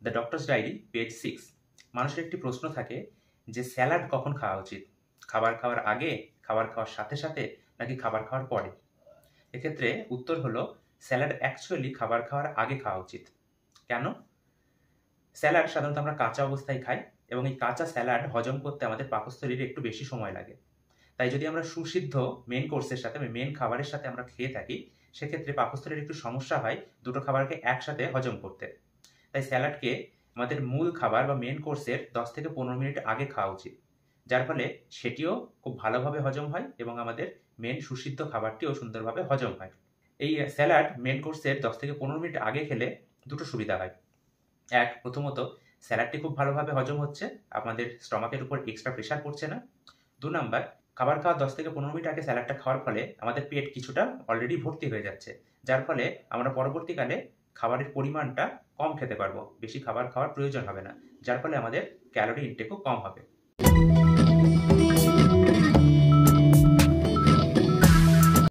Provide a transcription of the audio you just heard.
The doctors diary page 6। মানুষের একটি প্রশ্ন থাকে যে স্যালাড কখন খাওয়া উচিত? খাবার খাওয়ার আগে, খাবার খাওয়ার সাথে সাথে, নাকি খাবার খাওয়ার পরে? এক্ষেত্রে উত্তর হলো স্যালাড অ্যাকচুয়ালি খাবার খাওয়ার আগে খাওয়া উচিত। কেন? স্যালাড সাধারণত আমরা কাঁচা অবস্থায় খাই এবং এই কাঁচা স্যালাড হজম করতে আমাদের পাকস্থলীর একটু বেশি সময় লাগে। তাই যদি আমরা সুসিদ্ধ মেন কোর্সের সাথে মেন খাবারের সাথে আমরা খেয়ে থাকি, সেক্ষেত্রে পাকস্থলীর একটু সমস্যা হয় দুটো খাবারকে একসাথে হজম করতে। তাই স্যালাডকে আমাদের মূল খাবার বা মেন কোর্সের 10 থেকে 15 মিনিট আগে খাওয়া উচিত, যার ফলে সেটিও খুব ভালোভাবে হজম হয় এবং আমাদের মেন সুসিদ্ধ খাবারটিও সুন্দরভাবে হজম হয়। এই স্যালাড মেন কোর্সের 10 থেকে 15 মিনিট আগে খেলে দুটো সুবিধা হয়। প্রথমত স্যালাডটি খুব ভালোভাবে হজম হচ্ছে, আমাদের স্টমাকের উপর এক্সট্রা প্রেশার পড়ছে না। 2 নাম্বার, খাবার খাওয়ার 10 থেকে 15 মিনিট আগে স্যালাডটা খাওয়ার ফলে আমাদের পেট কিছুটা অলরেডি ভর্তি হয়ে যাচ্ছে, যার ফলে আমরা পরবর্তীকালে খাবারের পরিমাণটা কম খেতে পারবো, বেশি খাবার খাওয়ার প্রয়োজন হবে না, যার ফলে আমাদের ক্যালোরি ইনটেকও কম হবে।